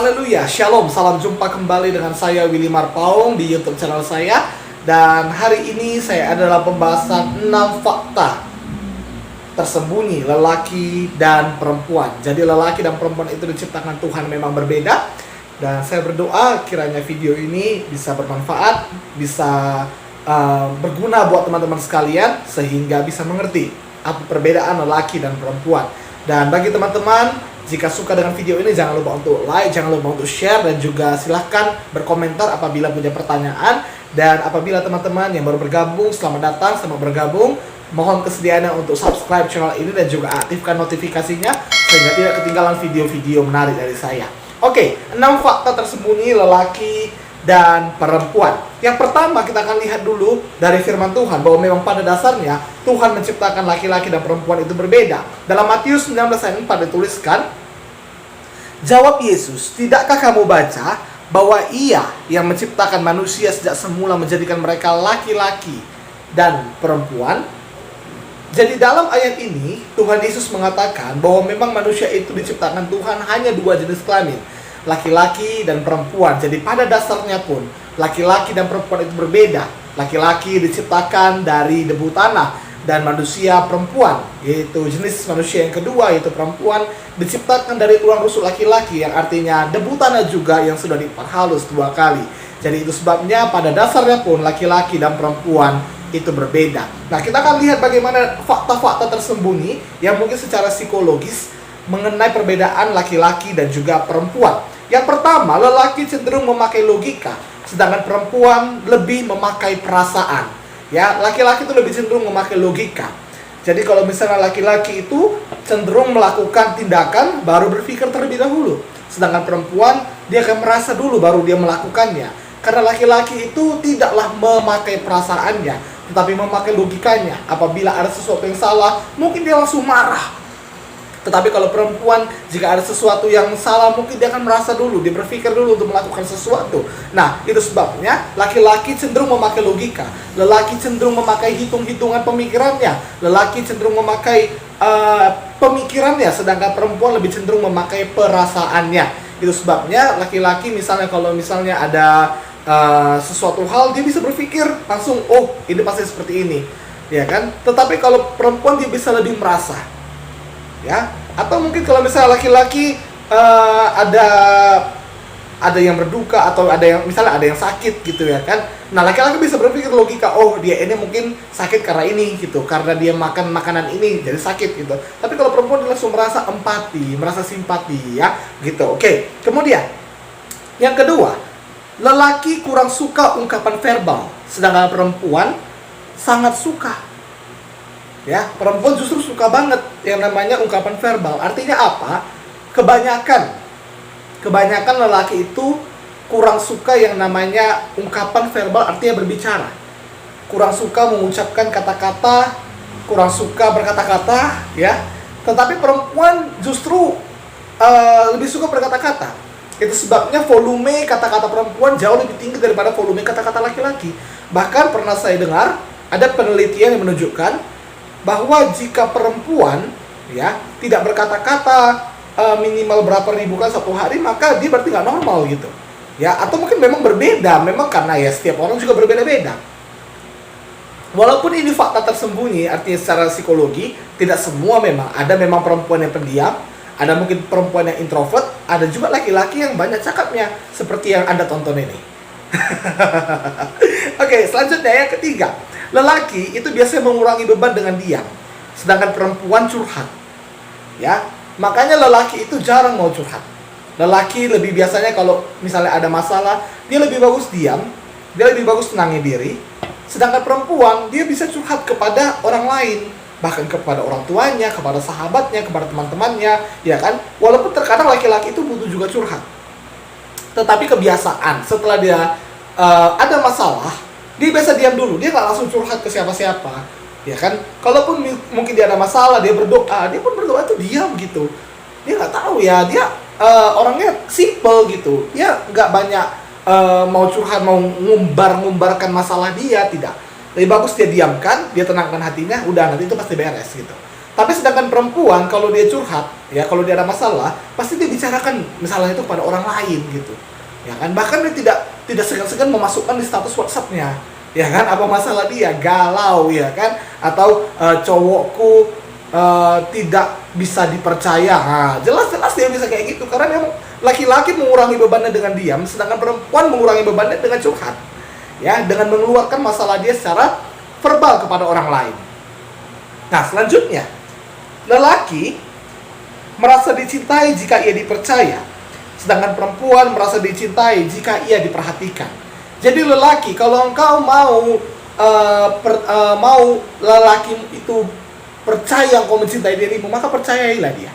Haleluya, Shalom, salam jumpa kembali dengan saya Willy Marpaung di YouTube channel saya. Dan hari ini saya adalah pembahasan 6 fakta tersembunyi lelaki dan perempuan. Jadi lelaki dan perempuan itu diciptakan Tuhan memang berbeda. Dan saya berdoa kiranya video ini bisa bermanfaat, bisa berguna buat teman-teman sekalian, sehingga bisa mengerti apa perbedaan lelaki dan perempuan. Dan bagi teman-teman, jika suka dengan video ini, jangan lupa untuk like, jangan lupa untuk share, dan juga silahkan berkomentar apabila punya pertanyaan. Dan apabila teman-teman yang baru bergabung, selamat datang, selamat bergabung. Mohon kesediaannya untuk subscribe channel ini dan juga aktifkan notifikasinya sehingga tidak ketinggalan video-video menarik dari saya. Oke, 6 fakta tersembunyi lelaki dan perempuan. Yang pertama, kita akan lihat dulu dari firman Tuhan bahwa memang pada dasarnya Tuhan menciptakan laki-laki dan perempuan itu berbeda. Dalam Matius 19 ayat 4 dituliskan, jawab Yesus, "Tidakkah kamu baca bahwa Ia yang menciptakan manusia sejak semula menjadikan mereka laki-laki dan perempuan?" Jadi dalam ayat ini Tuhan Yesus mengatakan bahwa memang manusia itu diciptakan Tuhan hanya 2 jenis kelamin, laki-laki dan perempuan. Jadi pada dasarnya pun laki-laki dan perempuan itu berbeda. Laki-laki diciptakan dari debu tanah, dan manusia perempuan, yaitu jenis manusia yang kedua, yaitu perempuan, diciptakan dari tulang rusuk laki-laki, yang artinya debu tanah juga yang sudah diperhalus 2 kali. Jadi itu sebabnya pada dasarnya pun laki-laki dan perempuan itu berbeda. Nah, kita akan lihat bagaimana fakta-fakta tersembunyi yang mungkin secara psikologis mengenai perbedaan laki-laki dan juga perempuan. Yang pertama, lelaki cenderung memakai logika, sedangkan perempuan lebih memakai perasaan. Ya, laki-laki itu lebih cenderung memakai logika. Jadi kalau misalnya laki-laki itu cenderung melakukan tindakan baru berpikir terlebih dahulu, sedangkan perempuan dia akan merasa dulu baru dia melakukannya. Karena laki-laki itu tidaklah memakai perasaannya, tetapi memakai logikanya. Apabila ada sesuatu yang salah, mungkin dia langsung marah. Tetapi kalau perempuan, jika ada sesuatu yang salah, mungkin dia akan merasa dulu, dia berpikir dulu untuk melakukan sesuatu. Nah, itu sebabnya laki-laki cenderung memakai logika, lelaki cenderung memakai hitung-hitungan pemikirannya, lelaki cenderung memakai pemikirannya, sedangkan perempuan lebih cenderung memakai perasaannya. Itu sebabnya laki-laki misalnya kalau misalnya ada sesuatu hal, dia bisa berpikir langsung, oh ini pasti seperti ini, ya kan? Tetapi kalau perempuan dia bisa lebih merasa, ya. Atau mungkin kalau misalnya laki-laki ada yang berduka, atau ada yang misalnya ada yang sakit gitu, ya kan? Nah, laki-laki bisa berpikir logika, oh dia ini mungkin sakit karena ini gitu, karena dia makan makanan ini jadi sakit gitu. Tapi kalau perempuan dia langsung merasa empati, merasa simpati, ya gitu. Oke. Kemudian yang kedua, lelaki kurang suka ungkapan verbal, sedangkan perempuan sangat suka. Ya, perempuan justru suka banget yang namanya ungkapan verbal. Artinya apa? Kebanyakan lelaki itu kurang suka yang namanya ungkapan verbal, artinya berbicara. Kurang suka mengucapkan kata-kata, kurang suka berkata-kata, ya. Tetapi perempuan justru lebih suka berkata-kata. Itu sebabnya volume kata-kata perempuan jauh lebih tinggi daripada volume kata-kata laki-laki. Bahkan pernah saya dengar ada penelitian yang menunjukkan bahwa jika perempuan, ya, tidak berkata-kata minimal berapa ribu kali satu hari, maka dia berarti nggak normal gitu, ya. Atau mungkin memang berbeda, memang karena ya setiap orang juga berbeda-beda. Walaupun ini fakta tersembunyi, artinya secara psikologi tidak semua, memang ada memang perempuan yang pendiam, ada mungkin perempuan yang introvert, ada juga laki-laki yang banyak cakapnya seperti yang Anda tonton ini. Oke, selanjutnya yang ketiga, lelaki itu biasanya mengurangi beban dengan diam, sedangkan perempuan curhat. Ya, makanya lelaki itu jarang mau curhat. Lelaki lebih biasanya kalau misalnya ada masalah, dia lebih bagus diam, dia lebih bagus tenangin diri. Sedangkan perempuan, dia bisa curhat kepada orang lain, bahkan kepada orang tuanya, kepada sahabatnya, kepada teman-temannya, ya kan? Walaupun terkadang laki-laki itu butuh juga curhat. Tetapi kebiasaan, setelah dia ada masalah, dia biasa diam dulu, dia nggak langsung curhat ke siapa-siapa, ya kan? Kalaupun mungkin dia ada masalah, dia berdoa, dia pun berdoa itu diam gitu. Dia nggak tahu ya, dia orangnya simple gitu, dia nggak banyak mau curhat, mau ngumbarkan masalah dia, tidak. Lebih bagus dia diamkan, dia tenangkan hatinya, udah nanti itu pasti beres gitu. Tapi sedangkan perempuan kalau dia curhat, ya kalau dia ada masalah, pasti dia bicarakan masalahnya itu pada orang lain gitu. Ya kan, bahkan dia tidak segan-segan memasukkan di status WhatsApp-nya. Ya kan, apa masalah dia? Galau ya kan, atau cowokku tidak bisa dipercaya. Nah, jelas-jelas dia bisa kayak gitu karena memang laki-laki mengurangi bebannya dengan diam, sedangkan perempuan mengurangi bebannya dengan curhat. Ya, dengan mengeluarkan masalah dia secara verbal kepada orang lain. Nah, selanjutnya, lelaki merasa dicintai jika ia dipercaya, sedangkan perempuan merasa dicintai jika ia diperhatikan. Jadi lelaki, kalau engkau mau lelaki itu percaya engkau mencintai dirimu, maka percayailah dia.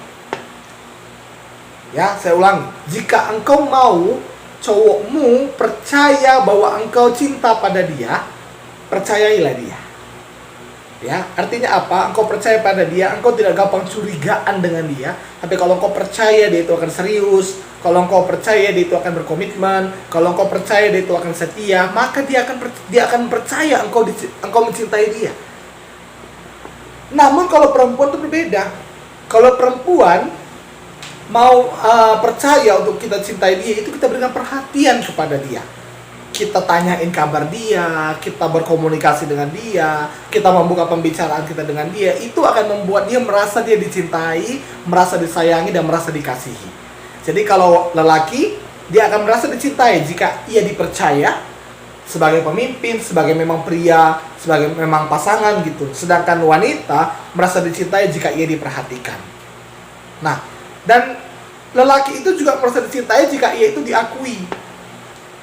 Ya, saya ulangi, jika engkau mau cowokmu percaya bahwa engkau cinta pada dia, percayailah dia. Ya, artinya apa? Engkau percaya pada dia, engkau tidak gampang curigaan dengan dia. Tapi kalau engkau percaya dia itu akan serius, kalau engkau percaya dia itu akan berkomitmen, kalau engkau percaya dia itu akan setia, maka dia akan percaya engkau mencintai dia. Namun kalau perempuan itu berbeda. Kalau perempuan mau percaya untuk kita cintai dia, itu kita berikan perhatian kepada dia. Kita tanyain kabar dia, kita berkomunikasi dengan dia, kita membuka pembicaraan kita dengan dia. Itu akan membuat dia merasa dia dicintai, merasa disayangi, dan merasa dikasihi. Jadi kalau lelaki, dia akan merasa dicintai jika ia dipercaya sebagai pemimpin, sebagai memang pria, sebagai memang pasangan gitu. Sedangkan wanita merasa dicintai jika ia diperhatikan. Nah, dan lelaki itu juga merasa dicintai jika ia itu diakui.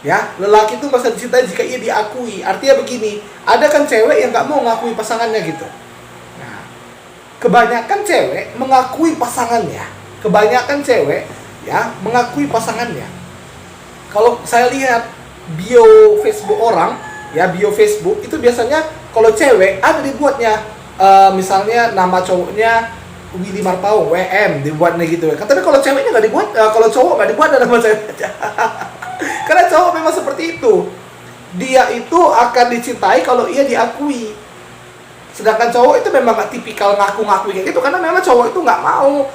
Ya, lelaki itu merasa dicintai jika ia diakui. Artinya begini, ada kan cewek yang nggak mau ngakui pasangannya gitu. Nah, kebanyakan cewek mengakui pasangannya. Kebanyakan cewek ya mengakui pasangannya. Kalau saya lihat bio Facebook orang, ya bio Facebook itu biasanya kalau cewek ada dibuatnya, misalnya nama cowoknya Willy Marpaung, WM dibuatnya gitu. Tapi kalau ceweknya nggak dibuat, kalau cowok nggak dibuat ada nama cewek aja. Karena cowok memang seperti itu. Dia itu akan dicintai kalau ia diakui. Sedangkan cowok itu memang gak tipikal ngaku-ngaku kayak gitu. Karena memang cowok itu gak mau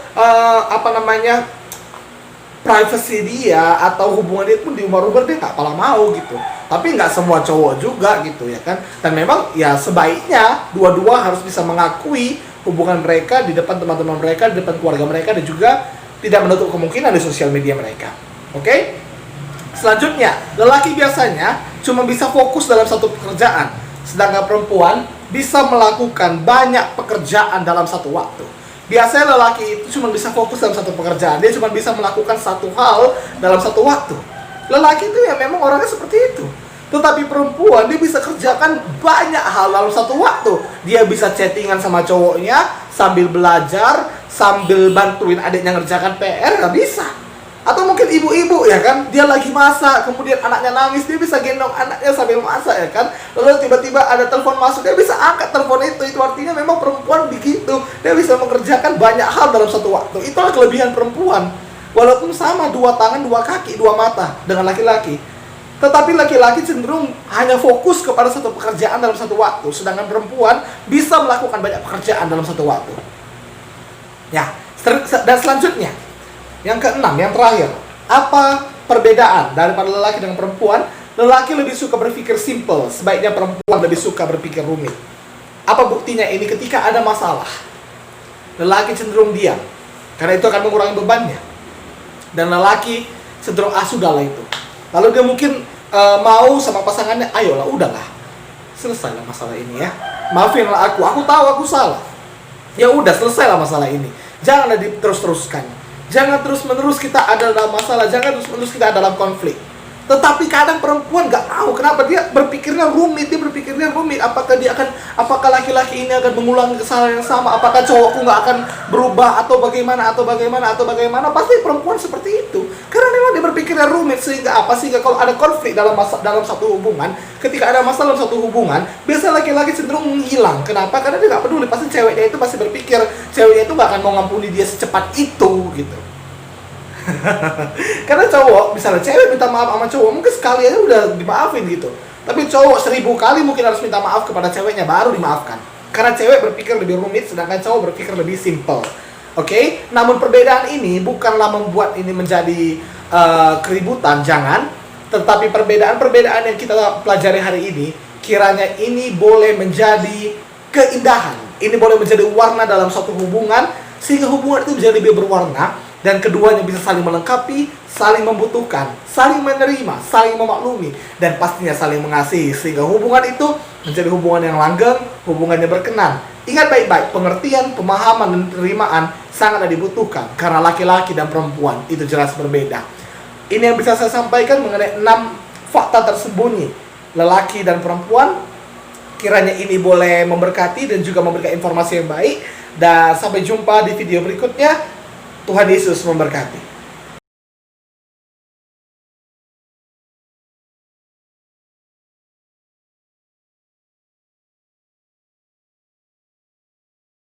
privacy dia atau hubungan dia pun diumbar-umbar, dia gak pala mau gitu. Tapi gak semua cowok juga gitu ya kan. Dan memang ya sebaiknya dua-dua harus bisa mengakui hubungan mereka di depan teman-teman mereka, di depan keluarga mereka, dan juga tidak menutup kemungkinan di sosial media mereka. Oke? Selanjutnya, lelaki biasanya cuma bisa fokus dalam satu pekerjaan, sedangkan perempuan bisa melakukan banyak pekerjaan dalam satu waktu. Biasanya lelaki itu cuma bisa fokus dalam satu pekerjaan, dia cuma bisa melakukan satu hal dalam satu waktu. Lelaki itu ya memang orangnya seperti itu. Tetapi perempuan dia bisa kerjakan banyak hal dalam satu waktu. Dia bisa chattingan sama cowoknya sambil belajar, sambil bantuin adiknya ngerjakan PR, nggak bisa. Atau mungkin ibu-ibu ya kan, dia lagi masak, kemudian anaknya nangis, dia bisa gendong anaknya sambil masak ya kan. Lalu tiba-tiba ada telepon masuk, dia bisa angkat telepon itu artinya memang perempuan begitu. Dia bisa mengerjakan banyak hal dalam satu waktu. Itulah kelebihan perempuan. Walaupun sama, dua tangan, dua kaki, dua mata dengan laki-laki. Tetapi laki-laki cenderung hanya fokus kepada satu pekerjaan dalam satu waktu, sedangkan perempuan bisa melakukan banyak pekerjaan dalam satu waktu. Ya, dan selanjutnya, yang keenam, yang terakhir, apa perbedaan daripada lelaki dengan perempuan? Lelaki lebih suka berpikir simple, sebaiknya perempuan lebih suka berpikir rumit. Apa buktinya ini? Ketika ada masalah, lelaki cenderung diam, karena itu akan mengurangi bebannya. Dan lelaki cenderung sudahlah itu. Lalu dia mungkin mau sama pasangannya, ayolah, udahlah, selesailah masalah ini ya. Maafinlah aku tahu aku salah. Ya udah, selesailah masalah ini. Janganlah diterus-teruskan. Jangan terus-menerus kita ada dalam masalah, jangan terus-menerus kita ada dalam konflik. Tetapi kadang perempuan nggak mau. Kenapa? Dia berpikirnya rumit. Apakah laki-laki ini akan mengulangi kesalahan yang sama? Apakah cowokku nggak akan berubah atau bagaimana? Pasti perempuan seperti itu. Karena memang dia berpikirnya rumit sehingga kalau ada konflik dalam satu hubungan, ketika ada masalah dalam satu hubungan, biasa laki-laki cenderung menghilang. Kenapa? Karena dia nggak peduli. Pasti ceweknya itu pasti berpikir ceweknya itu nggak akan mau ngampuni dia secepat itu gitu. Karena cowok, misalnya cewek minta maaf sama cowok, mungkin sekali aja udah dimaafin gitu. Tapi cowok 1000 kali mungkin harus minta maaf kepada ceweknya baru dimaafkan. Karena cewek berpikir lebih rumit, sedangkan cowok berpikir lebih simple. Oke? Namun perbedaan ini bukanlah membuat ini menjadi keributan, jangan. Tetapi perbedaan-perbedaan yang kita pelajari hari ini, kiranya ini boleh menjadi keindahan. Ini boleh menjadi warna dalam suatu hubungan, sehingga hubungan itu menjadi lebih berwarna, dan keduanya bisa saling melengkapi, saling membutuhkan, saling menerima, saling memaklumi, dan pastinya saling mengasihi, sehingga hubungan itu menjadi hubungan yang langgeng, hubungan yang berkenan. Ingat baik-baik, pengertian, pemahaman, dan penerimaan sangatlah dibutuhkan, karena laki-laki dan perempuan itu jelas berbeda. Ini yang bisa saya sampaikan mengenai 6 fakta tersembunyi lelaki dan perempuan. Kiranya ini boleh memberkati dan juga memberikan informasi yang baik. Dan sampai jumpa di video berikutnya. Tuhan Yesus memberkati.